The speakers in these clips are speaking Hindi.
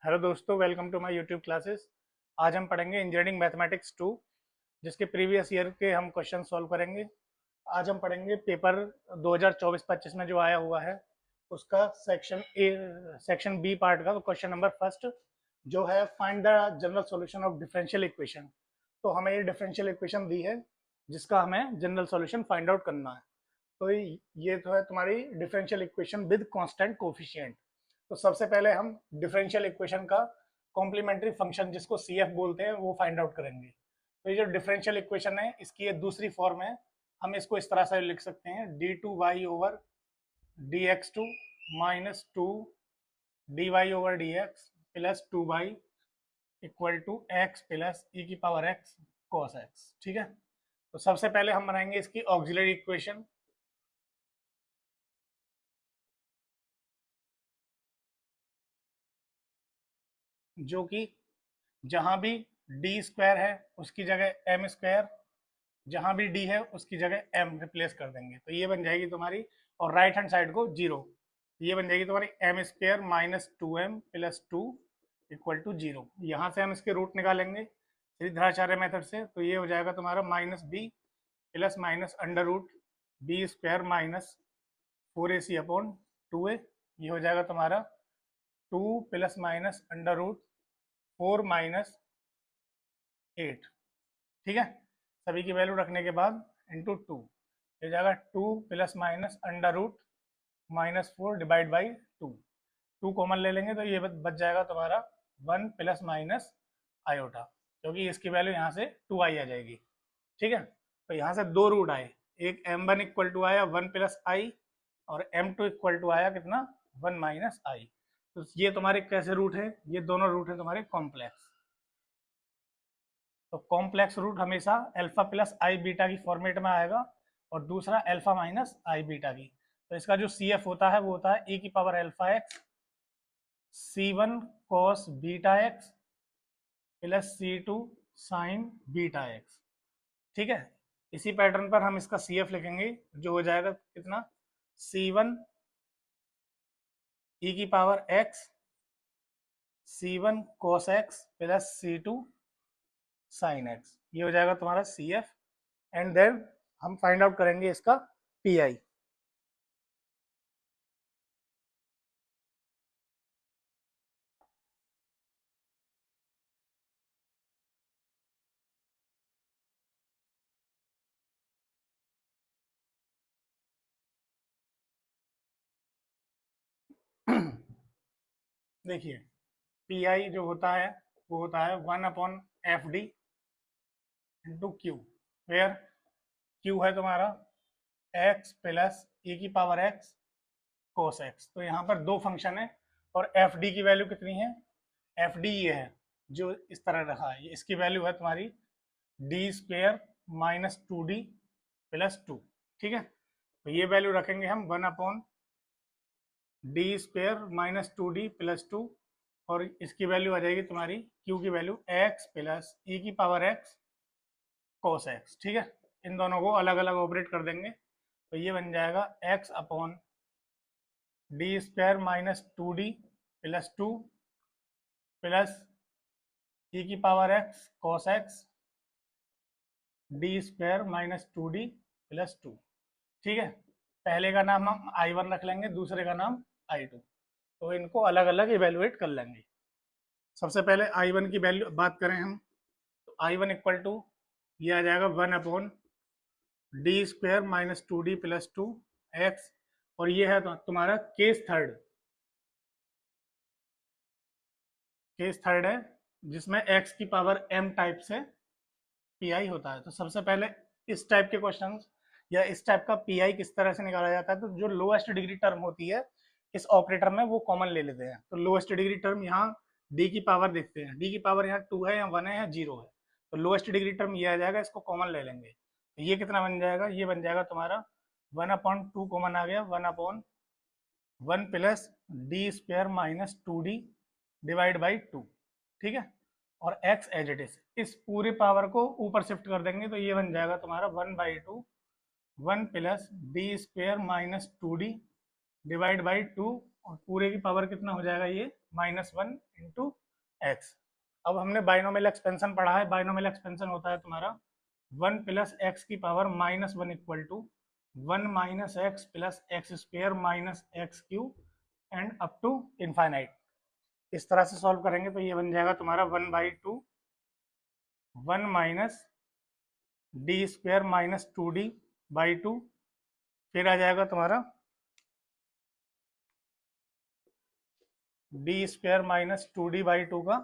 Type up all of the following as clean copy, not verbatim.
हेलो दोस्तों, welcome to my YouTube classes. आज हम पढ़ेंगे इंजीनियरिंग मैथमेटिक्स 2, जिसके प्रीवियस ईयर के हम क्वेश्चन सॉल्व करेंगे। आज हम पढ़ेंगे पेपर 2024-25 में जो आया हुआ है उसका सेक्शन बी पार्ट का क्वेश्चन नंबर फर्स्ट, जो है find the general solution of differential equation. तो हमें ये डिफरेंशियल इक्वेशन दी है जिसका हमें जनरल सॉल्यूशन फाइंड आउट करना है। तो ये तो है तुम्हारी differential equation with constant coefficient. तो सबसे पहले हम डिफरेंशियल इक्वेशन का कॉम्प्लीमेंट्री फंक्शन, जिसको सी एफ बोलते हैं, वो फाइंड आउट करेंगे। तो ये जो डिफरेंशियल इक्वेशन है, इसकी ये दूसरी फॉर्म है। हम इसको इस तरह से लिख सकते हैं, D two Y over D X two minus two D Y over D X plus two Y equal to X plus E की पावर एक्स कॉस एक्स। ठीक है, तो सबसे पहले हम बनाएंगे इसकी ऑक्सिलरी इक्वेशन, जो कि जहां भी डी स्क्वायर है उसकी जगह एम स्क्वायर, जहां भी डी है उसकी जगह एम रिप्लेस कर देंगे, तो ये बन जाएगी तुम्हारी। और राइट हैंड साइड को जीरो, ये बन जाएगी तुम्हारी m square minus two m plus two equal to zero. यहाँ से हम इसके रूट निकालेंगे श्रीधराचार्य मेथड से, तो ये हो जाएगा तुम्हारा minus B plus minus under root B square minus four A C upon two A. ये हो जाएगा तुम्हारा two plus minus under root four minus eight. ठीक है, सभी की वैल्यू रखने के बाद इंटू टू, ये जाएगा two plus minus under root minus four divide by two. Two common ले लेंगे तो ये बच जाएगा तुम्हारा वन प्लस माइनस आयोटा, क्योंकि इसकी वैल्यू यहाँ से टू आई आ जाएगी। ठीक है, तो यहाँ से दो रूट आए, एक एम वन इक्वल टू आया वन प्लस आई, और एम टू इक्वल टू आया कितना, वन माइनस आई। तो ये तुम्हारे कैसे रूट है, ये दोनों रूट है तुम्हारे कॉम्प्लेक्स। तो कॉम्प्लेक्स रूट हमेशा अल्फा प्लस आई बीटा की फॉर्मेट में आएगा, और दूसरा अल्फा माइनस आई बीटा की। तो इसका जो सी एफ होता है वो होता है e की power alpha x c one cos beta x plus c two sine beta x. ठीक है, इसी पैटर्न पर हम इसका सी एफ लिखेंगे, जो हो जाएगा कितना, सी वन ई की power x c one cos x plus c two sine x. ये हो जाएगा तुम्हारा सी एफ, एंड देन हम फाइंड आउट करेंगे इसका पी आई। देखिए, पी आई जो होता है वो होता है one upon f d into q, where q है तुम्हारा एक्स प्लस ई की पावर एक्स कोस एक्स। तो यहाँ पर दो फंक्शन है, और एफ डी की वैल्यू कितनी है, एफ डी ये है जो इस तरह रखा है, इसकी वैल्यू है तुम्हारी D square minus two D plus two. ठीक है, तो ये वैल्यू रखेंगे हम one upon D square minus two D plus to, और इसकी वैल्यू आ जाएगी तुम्हारी क्यू की वैल्यू एक्स प्लस ई की पावर एक्स कोस एक्स। ठीक है, इन दोनों को अलग अलग ऑपरेट कर देंगे, तो ये बन जाएगा X upon D square minus two D plus two plus E की power X cos X D square minus two D plus two. ठीक है, पहले का नाम हम आई वन रख लेंगे, दूसरे का नाम आई टू, तो इनको अलग अलग इवेलुएट कर लेंगे। सबसे पहले आई वन की वैल्यू बात करें हम, तो आई वन इक्वल टू ये आ जाएगा one upon D square minus two D plus to x, और ये है तुम्हारा केस थर्ड है जिसमें एक्स की पावर एम टाइप से पी आई होता है। तो सबसे पहले इस टाइप के क्वेश्चंस या इस टाइप का पी आई किस तरह से निकाला जाता है, तो जो लोएस्ट डिग्री टर्म होती है इस ऑपरेटर में वो कॉमन ले लेते हैं। तो लोएस्ट डिग्री टर्म यहाँ डी की पावर देखते हैं, डी की पावर यहाँ टू है या वन है या जीरो है, तो लोएस्ट डिग्री टर्म ये आ जाएगा, इसको कॉमन ले लेंगे। तो ये कितना बन जाएगा, ये बन जाएगा तुम्हारा वन अपॉन टू कॉमन आ गया, one upon one plus D square minus two D divide by to. ठीक है, और x एज इट इज, इस पूरे पावर को ऊपर शिफ्ट कर देंगे, तो ये बन जाएगा तुम्हारा one by two one plus D square minus two D divide by to, और पूरे की पावर कितना हो जाएगा, ये -1 इंटू एक्स। अब हमने बाइनोमियल एक्सपेंशन पढ़ा है, बाइनोमियल एक्सपेंशन होता है तुम्हारा 1 प्लस एक्स की power -1 equal to 1 minus x plus x square minus x cube and up to infinite. इस तरह से सॉल्व करेंगे तो ये बन जाएगा तुम्हारा 1/2 1 minus D square minus 2d/2, फिर आ जाएगा तुम्हारा डी स्क्वेयर माइनस 2d/2 का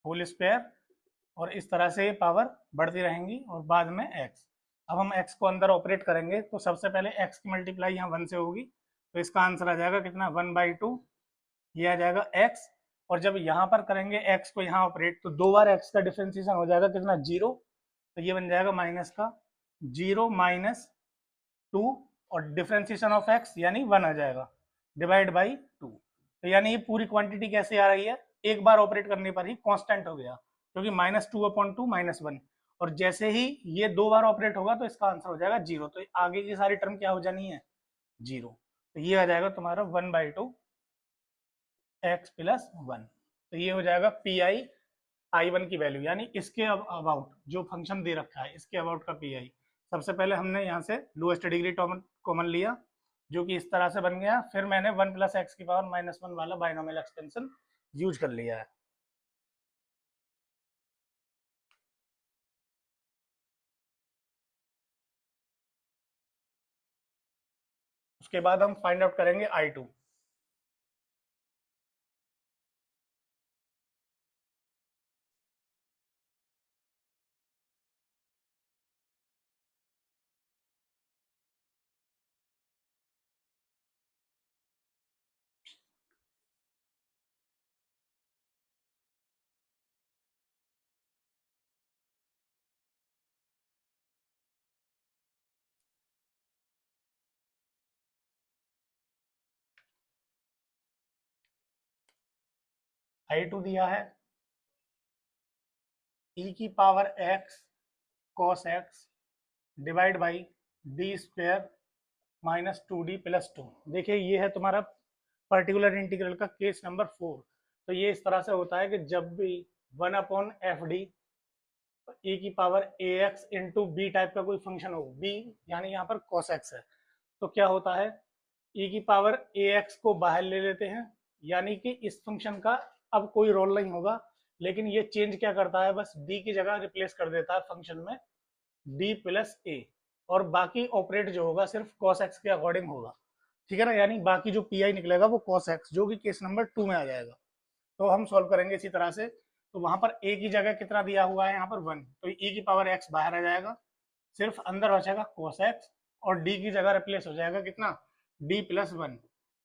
होल स्क्वायर, और इस तरह से ये पावर बढ़ती रहेंगी और बाद में x। अब हम x को अंदर ऑपरेट करेंगे तो सबसे पहले x की मल्टीप्लाई यहाँ 1 से होगी, तो इसका आंसर आ जाएगा कितना 1/2, ये आ जाएगा x। और जब यहाँ पर करेंगे x को यहाँ ऑपरेट तो 2 बार x का डिफ्रेंसिएशन हो जाएगा कितना 0, तो ये बन जाएगा माइनस का 0 माइनस 2 और डिफ्रेंसिएशन ऑफ x यानी 1 आ जाएगा डिवाइड बाई 2। तो यानी ये पूरी क्वांटिटी कैसे आ रही है, एक बार ऑपरेट करने पर ही कांस्टेंट हो गया, क्योंकि -2/2 -1, और जैसे ही ये 2 बार ऑपरेट होगा तो इसका आंसर हो जाएगा 0। तो आगे की सारी टर्म क्या हो जानी है 0, तो ये आ जाएगा तुम्हारा 1/2 x प्लस 1। तो ये हो जाएगा PI I1 की वैल्यू, यानी इसके अबाउट जो फंक्शन दे रखा है इसके अबाउट का PI। सबसे पहले हमने यहाँ से लोएस्ट डिग्री कॉमन लिया जो कि इस तरह से बन गया, फिर मैंने 1 प्लस एक्स की पावर -1 वाला बाइनोमियल एक्सपेंशन यूज कर लिया है। उसके बाद हम फाइंड आउट करेंगे I2। I2 दिया है e की power x cos x divide by D square minus 2d plus 2। देखिए ये है तुम्हारा पर्टिकुलर इंटीग्रल का केस नंबर 4। तो ये इस तरह से होता है कि जब भी 1/fd e की power ax into b type का कोई फंक्शन हो, b यानी यहाँ पर cos x है, तो क्या होता है e की पावर ax को बाहर ले लेते हैं, यानी कि इस फंक्शन का अब कोई रोल नहीं होगा, लेकिन ये चेंज क्या करता है बस d की जगह रिप्लेस कर देता है फंक्शन में d प्लस a, और बाकी ऑपरेट जो होगा सिर्फ cos x के अकॉर्डिंग होगा, ठीक है ना, यानी बाकी जो PI निकलेगा वो cos x जो कि केस नंबर 2 में आ जाएगा। तो हम सॉल्व करेंगे इसी तरह से। तो वहां पर a की जगह कितना दिया हुआ है यहाँ पर 1, तो e की पावर x बाहर आ जाएगा, सिर्फ अंदर बचेगा cos x, और d की जगह रिप्लेस हो जाएगा कितना d प्लस 1,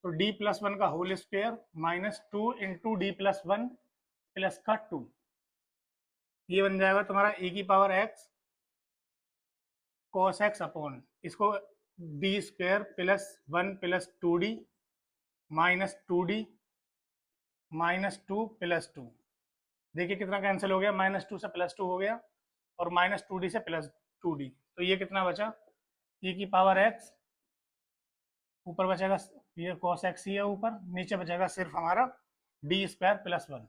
तो d प्लस 1 का whole square minus 2 into D plus 1 plus का 2, ये बन जाएगा तुम्हारा e की power x cos x upon इसको डी स्क्वायर प्लस 1 प्लस 2d minus 2d minus 2 plus 2। देखिए कितना कैंसिल हो गया, -2 से +2 हो गया और -2d से +2d, तो ये कितना बचा e की पावर x, ऊपर बचेगा ये cos x ही है ऊपर, नीचे बचेगा सिर्फ हमारा d square plus 1,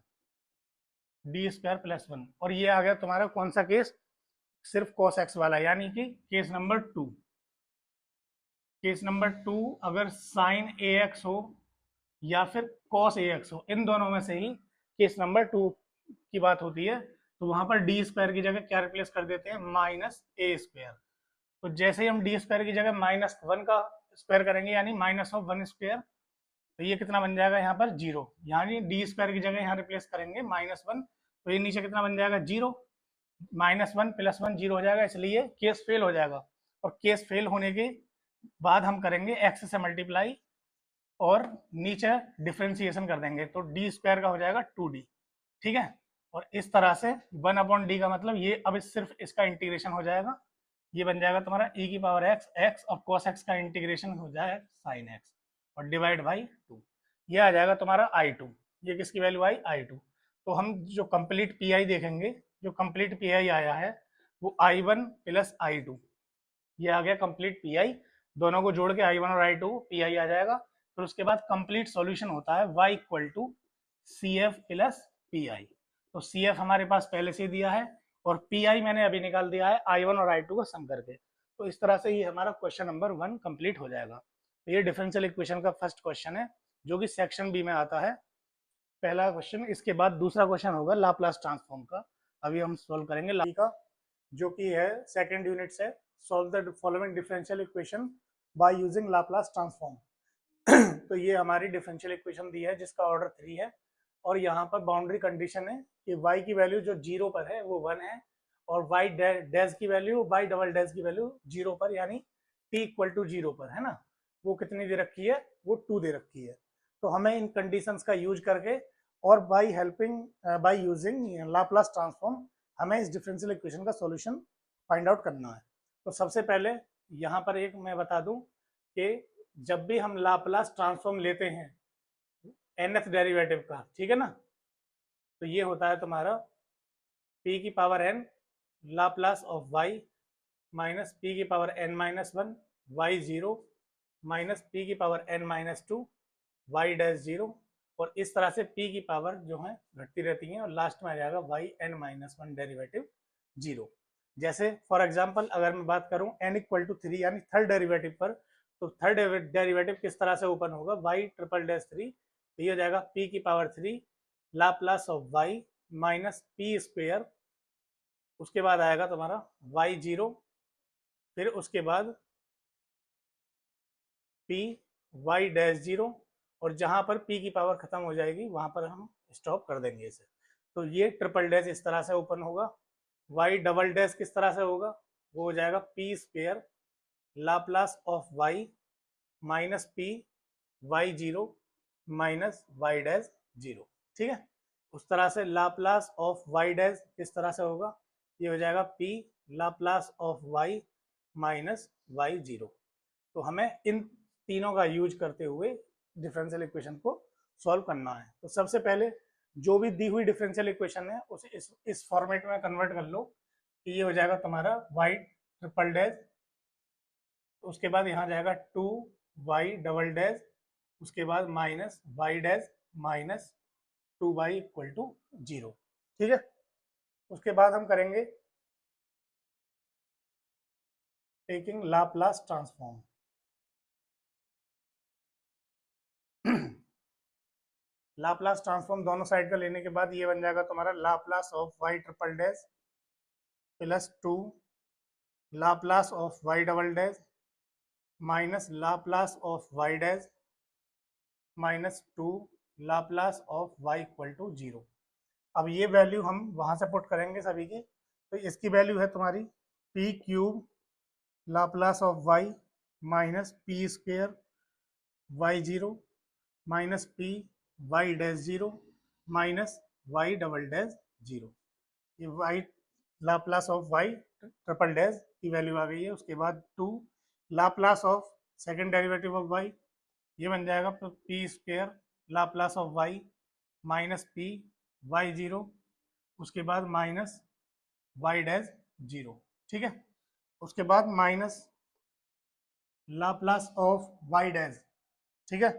D square plus 1, और ये आ गया तुम्हारा कौन सा केस, सिर्फ cos x वाला, यानी कि केस नंबर 2। केस नंबर 2 अगर sin ax हो या फिर cos ax हो, इन दोनों में से ही केस नंबर 2 की बात होती है, तो वहां पर डी स्क्वायर की जगह क्या रिप्लेस कर देते हैं -a²। तो जैसे ही हम डी स्क्वायर की जगह -1 का स्क्वायर करेंगे यानी -1², तो ये कितना बन जाएगा यहाँ पर 0, यानी डी स्क्वायर की जगह यहाँ रिप्लेस करेंगे -1, तो ये नीचे कितना बन जाएगा 0, -1 + 1 0 हो जाएगा, इसलिए केस फेल हो जाएगा। और केस फेल होने के बाद हम करेंगे x से मल्टीप्लाई और नीचे डिफ्रेंसिएशन कर देंगे, तो डी स्क्वायर का हो जाएगा 2d, ठीक है। और इस तरह से 1/d का मतलब ये अब सिर्फ इसका इंटीग्रेशन हो जाएगा, ये बन जाएगा तुम्हारा e की पावर x और cos x का इंटीग्रेशन हो जाएगा sin x और डिवाइड बाई 2, ये आ जाएगा तुम्हारा I2। ये किसकी वैल्यू आई I2। तो हम जो कंप्लीट PI देखेंगे, जो कंप्लीट PI आया है वो I1 प्लस I2, ये आ गया कंप्लीट PI, दोनों को जोड़ के I1 और I2 PI आ जाएगा। फिर उसके बाद कंप्लीट सॉल्यूशन होता है y equal to c f plus p i. तो सी एफ हमारे पास पहले से ही दिया है और पी आई मैंने अभी निकाल दिया है I1 और I2 को सम करके। तो इस तरह से ये हमारा क्वेश्चन नंबर 1 कंप्लीट हो जाएगा। तो ये डिफरेंशियल इक्वेशन का फर्स्ट क्वेश्चन है जो कि सेक्शन बी में आता है, पहला क्वेश्चन। इसके बाद दूसरा क्वेश्चन होगा लाप्लास ट्रांसफॉर्म का, अभी हम सॉल्व करेंगे का, जो कि है सेकंड यूनिट से, solve the following differential equation by using Laplace transform. तो ये हमारी डिफरेंशियल इक्वेशन दी है जिसका ऑर्डर 3 है और यहाँ पर बाउंड्री कंडीशन है कि y की वैल्यू जो 0 पर है वो 1 है और y डैश की वैल्यू, y डबल डैश की वैल्यू 0 पर यानी t इक्वल टू 0 पर है ना, वो कितनी दे रखी है, वो 2 दे रखी है। तो हमें इन कंडीशंस का यूज करके और बाय यूजिंग लाप्लास ट्रांसफॉर्म हमें इस डिफरेंशियल इक्वेशन का सॉल्यूशन फाइंड आउट करना है। तो सबसे पहले यहाँ पर एक मैं बता दूं कि जब भी हम लाप्लास ट्रांसफॉर्म लेते हैं nth डेरिवेटिव का, ठीक है ना, तो ये होता है तुम्हारा p की power n Laplace of y minus p की power n minus 1 y0 minus p की power n minus 2 y dash 0, और इस तरह से p की पावर जो है घटती रहती है और लास्ट में आ जाएगा y n माइनस 1 डेरिवेटिव 0। जैसे फॉर एग्जांपल अगर मैं बात करूं n इक्वल टू 3 यानी थर्ड डेरिवेटिव पर, तो थर्ड डेरिवेटिव किस तरह से ओपन होगा, y ट्रिपल डैश 3, तो ये हो जाएगा p की power 3 Laplace of y minus p square, उसके बाद आएगा तुम्हारा y0, फिर उसके बाद p y डैश 0, और जहां पर p की पावर खत्म हो जाएगी वहां पर हम स्टॉप कर देंगे इसे। तो ये ट्रिपल डैश इस तरह से ओपन होगा। y डबल डैश किस तरह से होगा, वो हो जाएगा p square Laplace of y minus p y0 minus y dash 0, ठीक है। उस तरह से लाप्लास ऑफ y डैश किस तरह से होगा, ये हो जाएगा p Laplace of y minus y0। तो हमें इन तीनों का यूज करते हुए डिफरेंशियल इक्वेशन को सॉल्व करना है। तो सबसे पहले जो भी दी हुई डिफरेंशियल इक्वेशन है उसे इस फॉर्मेट में कन्वर्ट कर लो कि ये हो जाएगा तुम्हारा y ट्रिपल डैश, उसके बाद यहाँ जाएगा 2y डबल डैश, उसके बाद minus y dash minus 2y equal to 0, ठीक है। उसके बाद हम करेंगे taking Laplace transform. Laplace transform दोनों साइड का लेने के बाद ये बन जाएगा तुम्हारा Laplace of y triple dash plus 2 Laplace of y double dash minus Laplace of y dash minus 2 Laplace of y equal to 0। अब ये वैल्यू हम वहां से पुट करेंगे सभी की। तो इसकी वैल्यू है तुम्हारी p cube Laplace of y minus P square y0 minus p y dash 0 minus y double dash 0। ये y Laplace of y triple dash की वैल्यू आ गई है। उसके बाद 2 Laplace of second derivative of y, ये बन जाएगा p square Laplace of y minus p y0, उसके बाद माइनस y डैश 0, ठीक है। उसके बाद minus Laplace of y dash, ठीक है।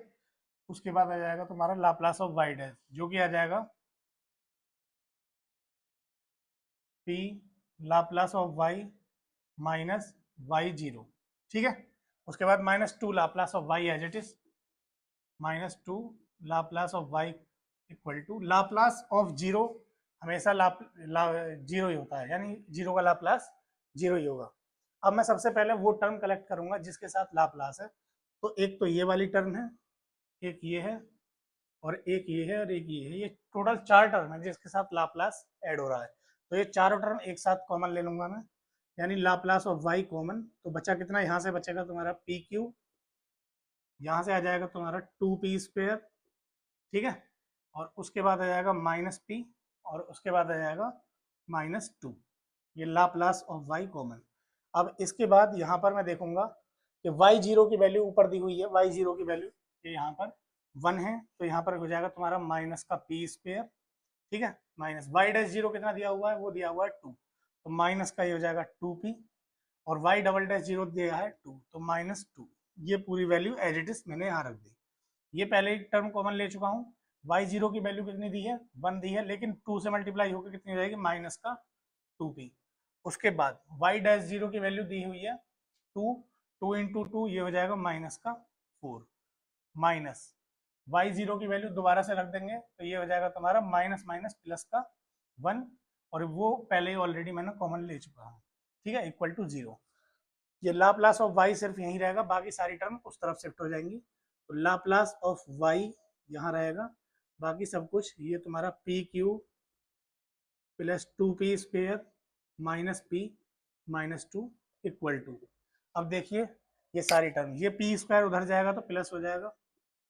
उसके बाद आ जाएगा तुम्हारा लाप्लास ऑफ y डैश जो कि आ जाएगा p Laplace of y minus y0, ठीक है। उसके बाद minus 2 Laplace of y as it is, minus 2 Laplace of y equal to Laplace of 0 हमेशा जीरो ही होता है, यानी 0 का लाप्लास 0 ही होगा। अब मैं सबसे पहले वो टर्म कलेक्ट करूंगा जिसके साथ लाप्लास है। तो एक तो ये वाली टर्म है, एक ये है, और एक ये है, और एक ये है। ये टोटल 4 टर्म है जिसके साथ लाप्लास ऐड हो रहा है। तो ये चारों टर्म एक साथ कॉमन ले लूंगा मैं, यानी लाप्लास ऑफ y कॉमन। तो बचा कितना, यहाँ से बचेगा तुम्हारा p क्यूब, यहाँ से आ जाएगा तुम्हारा 2p स्क्वेयर, ठीक है। और उसके बाद आ जाएगा माइनस p, और उसके बाद आ जाएगा माइनस 2। ये लाप्लास ऑफ y कॉमन। अब इसके बाद यहाँ पर मैं देखूंगा कि y0 की वैल्यू ऊपर दी हुई है, y0 की वैल्यू ये यहाँ पर 1 है, तो यहाँ पर हो जाएगा तुम्हारा माइनस का p स्क्वेयर, ठीक है, माइनस y डैश 0 कितना दिया हुआ है, वो दिया हुआ है 2, तो माइनस का ये हो जाएगा 2p, और y डबल डैश 0 दिया है 2, तो माइनस 2। ये पूरी वैल्यू एज इट इज मैंने यहाँ रख दी। ये पहले एक टर्म कॉमन ले चुका हूँ, y0 की वैल्यू कितनी दी है 1 दी है, लेकिन 2 से मल्टीप्लाई होकर कितनी हो जाएगी माइनस का 2p। उसके बाद y'0 की वैल्यू दी हुई है 2, 2 इंटू 2 ये हो जाएगा माइनस का 4, माइनस y0 की वैल्यू दोबारा से रख देंगे तो ये हो जाएगा तुम्हारा माइनस माइनस प्लस का 1, और वो पहले ही ऑलरेडी मैंने कॉमन ले चुका हूँ, ठीक है, इक्वल टू 0। ये लाप्लास ऑफ y सिर्फ यहीं रहेगा, बाकी सारी टर्म उस तरफ शिफ्ट हो जाएंगी, तो लाप्लास ऑफ y यहाँ रहेगा, बाकी सब कुछ ये तुम्हारा p q plus 2p square minus p minus 2 equal to. अब देखिए ये सारी टर्म, ये p स्क्वायर उधर जाएगा तो प्लस हो जाएगा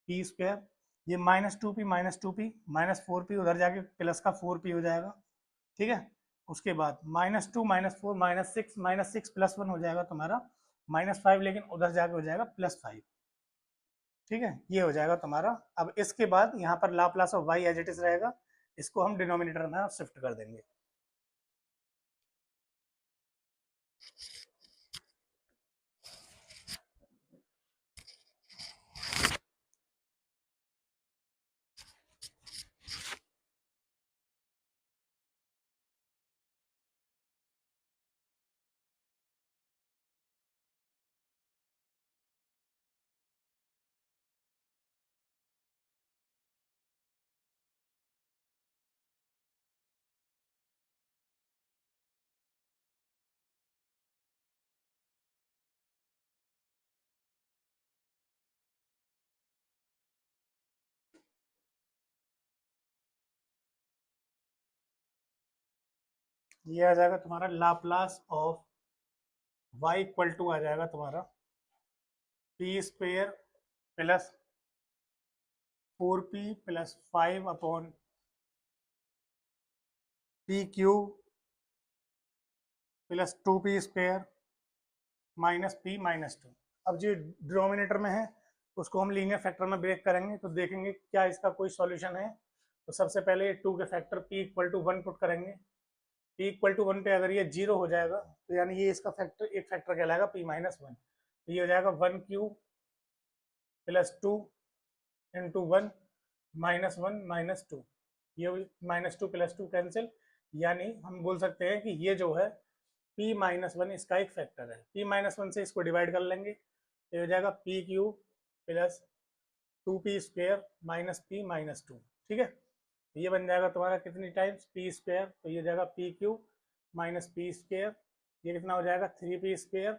p स्क्वायर, ये माइनस 2p माइनस 4p उधर जाके प्लस का 4p हो जाएगा, ठीक है। उसके बाद -2 -4 -6 प्लस 1 हो जाएगा तुम्हारा -5, लेकिन उधर जाके हो जाएगा +5, ठीक है, ये हो जाएगा तुम्हारा। अब इसके बाद यहाँ पर Laplace of y as it is रहेगा, इसको हम डिनोमिनेटर में शिफ्ट कर देंगे। ये आ जाएगा तुम्हारा Laplace of y equal to आ जाएगा तुम्हारा p square plus 4p plus 5 upon p cube plus 2p square minus p minus 2। अब जो डिनोमिनेटर में है उसको हम लीनियर फैक्टर में ब्रेक करेंगे, तो देखेंगे क्या इसका कोई सॉल्यूशन है। तो सबसे पहले 2 के factor p equal to 1 put करेंगे, p इक्वल टू 1 पे अगर ये 0 हो जाएगा तो यानी ये इसका फैक्टर एक फैक्टर कहलाएगा p माइनस 1, तो ये हो जाएगा 1 क्यूब प्लस 2 इंटू 1 माइनस 2, ये -2 + 2 कैंसिल, यानी हम बोल सकते हैं कि ये जो है p माइनस 1 इसका एक फैक्टर है। p माइनस 1 से इसको डिवाइड कर लेंगे तो ये हो जाएगा p cube plus 2p square minus p minus 2, ठीक है। ये बन जाएगा तुम्हारा कितनी टाइम्स p स्क्वेयर, तो ये जाएगा p cube minus p square, ये कितना हो जाएगा 3p square,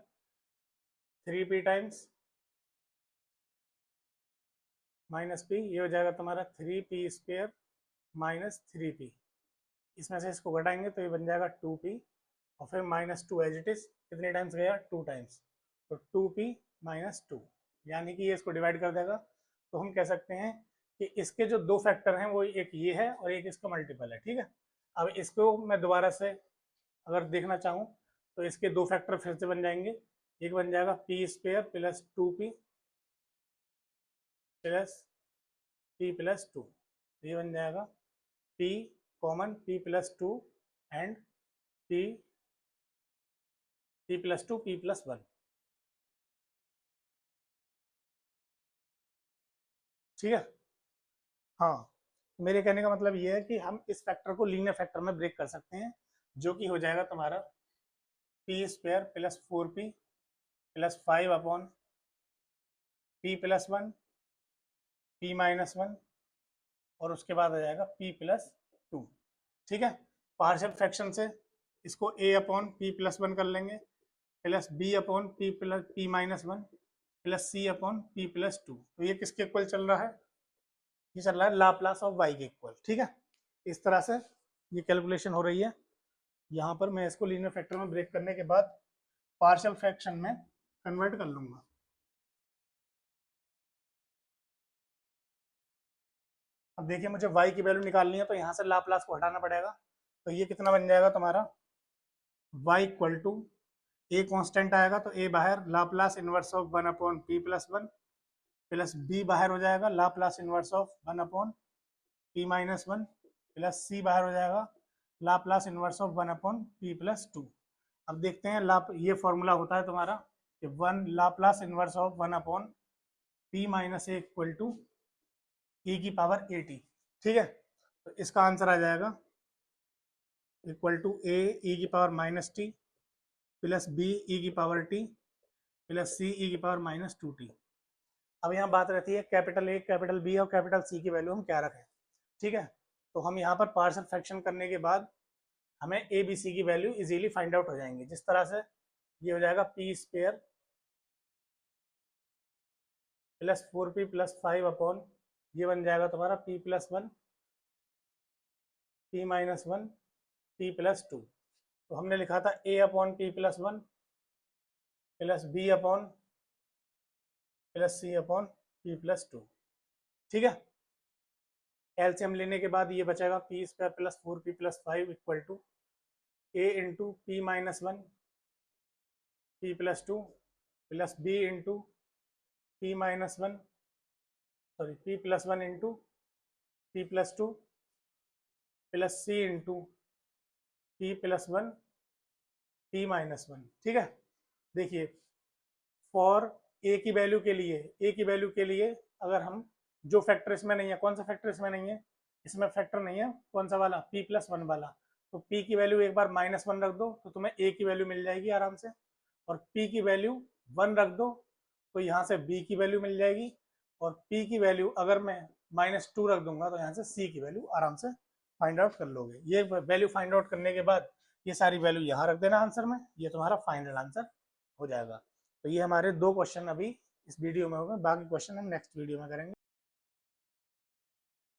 3p times minus p, ये हो जाएगा तुम्हारा 3p स्क्वेयर माइनस 3p, इसमें से इसको घटाएंगे तो ये बन जाएगा 2p, और फिर -2 एज इट इज कितने टाइम्स गया 2 टाइम्स, तो 2p माइनस 2, यानी कि ये इसको डिवाइड कर देगा। तो हम कह सकते हैं कि इसके जो दो फैक्टर हैं वो एक ये है और एक इसका मल्टीपल है, ठीक है। अब इसको मैं दोबारा से अगर देखना चाहूँ तो इसके दो फैक्टर फिर से बन जाएंगे, एक बन जाएगा p square plus 2p plus p plus 2, ये बन जाएगा p common p plus 2 and p plus 2 p plus 1, ठीक है। हाँ, मेरे कहने का मतलब ये है कि हम इस फैक्टर को लीनियर फैक्टर में ब्रेक कर सकते हैं, जो कि हो जाएगा तुम्हारा p square plus 4p plus 5 upon p plus 1 p minus 1, और उसके बाद आ जाएगा p प्लस 2, ठीक है। पार्शियल फ्रैक्शन से इसको a अपॉन p प्लस 1 कर लेंगे plus b upon p minus 1 plus c upon p plus 2, तो ये किसके इक्वल चल रहा है, ये चल रहा है लाप्लास ऑफ y के इक्वल, ठीक है। इस तरह से ये कैलकुलेशन हो रही है। यहाँ पर मैं इसको लीनियर फैक्टर में ब्रेक करने के बाद पार्शियल फ्रैक्शन में कन्वर्ट कर लूंगा। अब देखिए मुझे y की वैल्यू निकालनी है तो यहाँ से लाप्लास को हटाना पड़ेगा, तो ये कितना बन जाएगा तुम्हारा y equal to a constant आएगा तो a बाहर, Laplace inverse of 1 upon p plus 1 plus b बाहर हो जाएगा, Laplace inverse of 1 upon p minus 1 plus c बाहर हो जाएगा, Laplace inverse of 1 upon p plus 2। अब देखते हैं ये फॉर्मूला होता है तुम्हारा कि 1 Laplace inverse of 1 upon p minus a equal to E की पावर ए टी, ठीक है। तो इसका आंसर आ जाएगा इक्वल टू ए ई की power minus t plus b e की power t plus c e की पावर माइनस टू टी। अब यहाँ बात रहती है कैपिटल ए, कैपिटल बी और कैपिटल सी की वैल्यू हम क्या रखें, ठीक है। तो हम यहाँ पर पार्शियल फ्रैक्शन करने के बाद हमें ए बी सी की वैल्यू इजीली फाइंड आउट हो जाएंगे। जिस तरह से ये हो जाएगा P square plus 4p plus 5 upon ये बन जाएगा तुम्हारा p plus 1 p minus 1 p plus 2। तो हमने लिखा था a upon p plus 1 plus b upon plus c upon p plus 2, ठीक है। एलसीएम लेने के बाद ये बचेगा P square plus 4p plus 5 equal to a into p minus 1 p plus 2 plus b into p minus 1 sorry p plus 1 into p plus 2 plus c into p plus 1 p minus 1, ठीक है। देखिए फॉर a की वैल्यू के लिए अगर हम जो फैक्टर इसमें नहीं है, कौन सा फैक्टर इसमें नहीं है, इसमें फैक्टर नहीं है, कौन सा वाला, p प्लस 1 वाला। तो p की वैल्यू एक बार माइनस 1 रख दो तो तुम्हें a की वैल्यू मिल जाएगी आराम से, और p की वैल्यू 1 रख दो तो यहाँ से b की वैल्यू मिल जाएगी, और p की वैल्यू अगर मैं माइनस 2 रख दूंगा तो यहाँ से c की वैल्यू आराम से फाइंड आउट कर लोगे। ये वैल्यू फाइंड आउट करने के बाद ये सारी वैल्यू यहाँ रख देना आंसर में, ये तुम्हारा फाइनल आंसर हो जाएगा। तो ये हमारे 2 क्वेश्चन अभी इस वीडियो में हो गए, बाकी क्वेश्चन हम नेक्स्ट वीडियो में करेंगे।